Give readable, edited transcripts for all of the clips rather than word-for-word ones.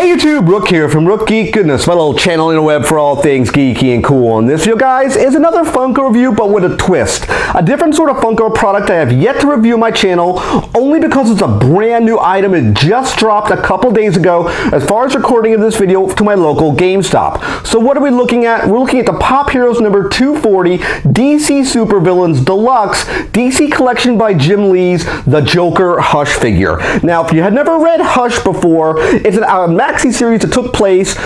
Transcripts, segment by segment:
YouTube, Rook here from Rook, Geek, goodness, my little channel in the web for all things geeky and cool. And this video, guys, is another Funko review, but with a twist. A different sort of Funko product I have yet to review on my channel, only because it's a brand new item. It just dropped a couple days ago, as far as recording of this video, to my local Gamestop. So what are we looking at? We're looking at the Pop Heroes number 240, DC Supervillains Deluxe, DC Collection by Jim Lee's The Joker Hush figure. Now, if you had never read Hush before, it's a maxi series that took place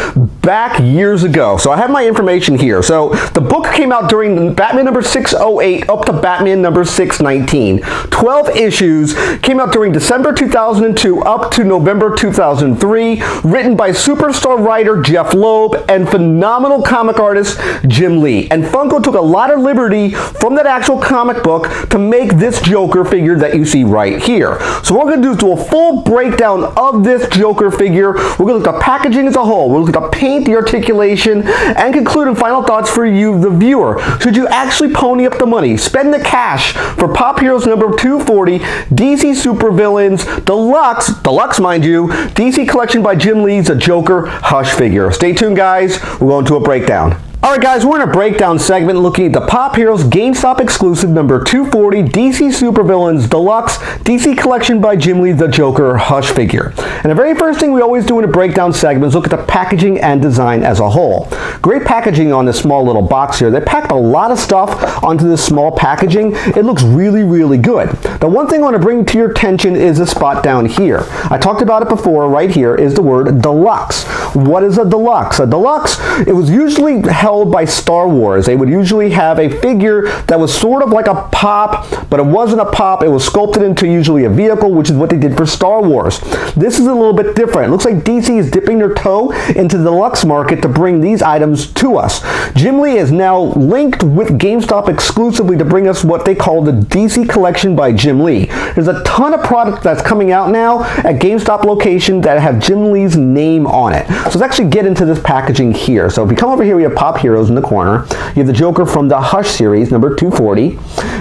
back years ago. So I have my information here. So the book came out during Batman number 608 up to Batman number 619. 12 issues, came out during December 2002 up to November 2003, written by superstar writer Jeff Loeb and phenomenal comic artist Jim Lee. And Funko took a lot of liberty from that actual comic book to make this Joker figure that you see right here. So what we're going to do is do a full breakdown of this Joker figure. We're going to look at the packaging as a whole. We'll look at the paint, the articulation, and conclude in final thoughts for you, the viewer. Should you actually pony up the money, spend the cash for Pop Heroes number 240, DC Supervillains Deluxe mind you, DC Collection by Jim Lee's The Joker Hush figure. Stay tuned, guys. We're going to a breakdown. Alright guys, we're in a breakdown segment looking at the Pop Heroes GameStop exclusive number 240 DC Supervillains Deluxe DC Collection by Jim Lee The Joker Hush figure. And the very first thing we always do in a breakdown segment is look at the packaging and design as a whole. Great packaging on this small little box here. They packed a lot of stuff onto this small packaging. It looks really, really good. The one thing I want to bring to your attention is the spot down here. I talked about it before. Right here is the word Deluxe. What is a Deluxe? A Deluxe, it was usually held by Star Wars. They would usually have a figure that was sort of like a pop, but it wasn't a pop. It was sculpted into usually a vehicle, which is what they did for Star Wars. This is a little bit different. It looks like DC is dipping their toe into the Deluxe market to bring these items to us. Jim Lee is now linked with GameStop exclusively to bring us what they call the DC Collection by Jim Lee. There's a ton of product that's coming out now at GameStop locations that have Jim Lee's name on it. So let's actually get into this packaging here. So if you come over here, we have Pop Heroes in the corner. You have the Joker from the Hush series, number 240.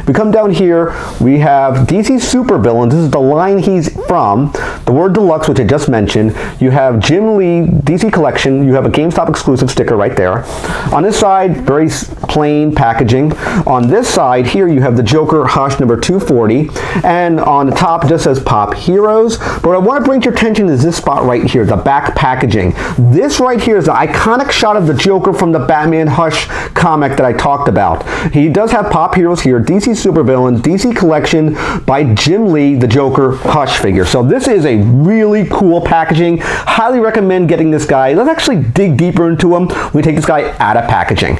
We come down here, we have DC Supervillains. This is the line he's from. The word Deluxe, which I just mentioned. You have Jim Lee DC Collection. You have a GameStop exclusive sticker right there. On this side, very plain packaging. On this side here, you have the Joker Hush number 240. And on the top, it just says Pop Heroes. But what I want to bring to your attention is this spot right here, the back packaging. This right here is the iconic shot of the Joker from the Batman Hush comic that I talked about. He does have Pop Heroes here, DC Supervillains, DC Collection by Jim Lee, the Joker Hush figure. So this is a really cool packaging. Highly recommend getting this guy. Let's actually dig deeper into him. We take this guy out of packaging.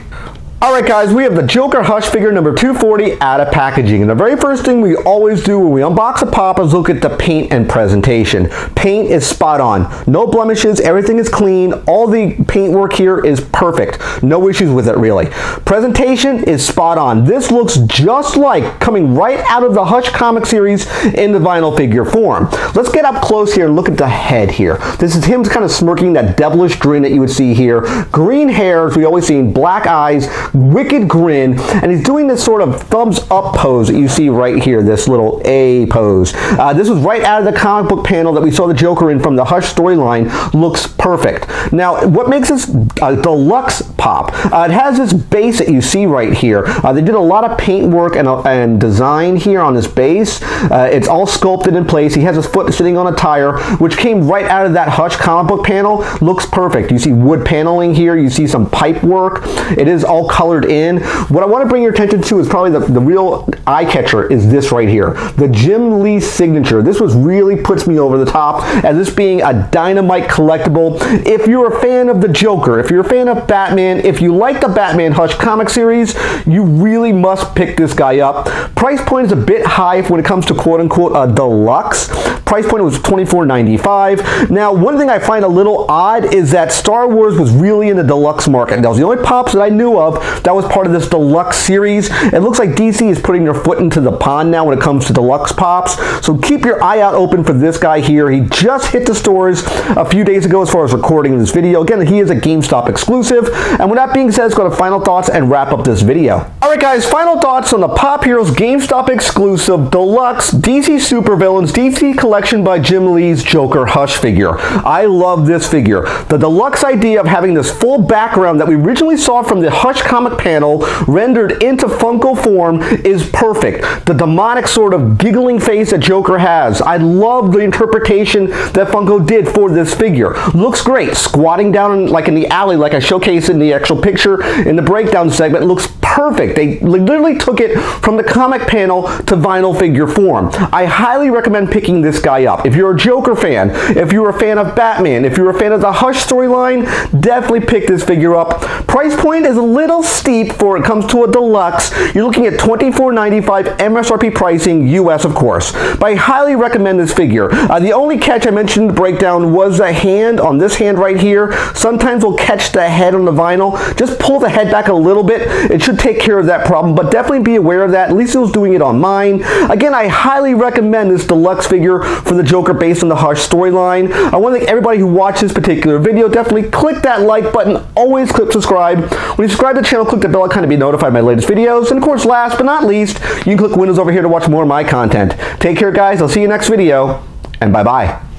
Alright guys, we have the Joker Hush figure number 240 out of packaging. And the very first thing we always do when we unbox a pop is look at the paint and presentation. Paint is spot on. No blemishes, everything is clean. All the paint work here is perfect. No issues with it really. Presentation is spot on. This looks just like coming right out of the Hush comic series in the vinyl figure form. Let's get up close here and look at the head here. This is him kind of smirking that devilish grin that you would see here. Green hairs, we always see black eyes, wicked grin, and he's doing this sort of thumbs up pose that you see right here, this little A pose. This was right out of the comic book panel that we saw the Joker in from the Hush storyline. Looks perfect. Now, what makes this a deluxe pop? It has this base that you see right here. They did a lot of paint work and design here on this base. It's all sculpted in place. He has his foot sitting on a tire, which came right out of that Hush comic book panel. Looks perfect. You see wood paneling here. You see some pipe work. It is all colored in. What I want to bring your attention to is probably the real eye catcher is this right here. The Jim Lee signature. This was really puts me over the top as this being a dynamite collectible. If you're a fan of the Joker, if you're a fan of Batman, if you like the Batman Hush comic series, you really must pick this guy up. Price point is a bit high when it comes to quote unquote a deluxe. Price point was $24.95. Now, one thing I find a little odd is that Star Wars was really in the deluxe market. That was the only pops that I knew of that was part of this Deluxe series. It looks like DC is putting their foot into the pond now when it comes to Deluxe Pops, so keep your eye out open for this guy here. He just hit the stores a few days ago as far as recording this video. Again, he is a GameStop exclusive, and with that being said, let's go to final thoughts and wrap up this video. Alright guys, final thoughts on the Pop Heroes GameStop exclusive Deluxe DC Supervillains DC Collection by Jim Lee's Joker Hush figure. I love this figure. The Deluxe idea of having this full background that we originally saw from the Hush comic panel rendered into Funko form is perfect. The demonic sort of giggling face that Joker has. I love the interpretation that Funko did for this figure. Looks great. Squatting down like in the alley like I showcased in the actual picture in the breakdown segment. Looks perfect. They literally took it from the comic panel to vinyl figure form. I highly recommend picking this guy up. If you're a Joker fan, if you're a fan of Batman, if you're a fan of the Hush storyline, definitely pick this figure up. Price point is a little steep for it comes to a Deluxe. You're looking at $24.95 MSRP pricing, US of course. But I highly recommend this figure. The only catch I mentioned in the breakdown was the hand on this hand right here. Sometimes we'll catch the head on the vinyl. Just pull the head back a little bit. It should take care of that problem, but definitely be aware of that. At least it was doing it on mine. Again, I highly recommend this Deluxe figure for the Joker based on the Hush storyline. I want to thank everybody who watched this particular video. Definitely click that like button. Always click subscribe. When you subscribe to the channel, click the bell icon to be notified of my latest videos. And of course, last but not least, you can click windows over here to watch more of my content. Take care, guys. I'll see you next video, and bye-bye.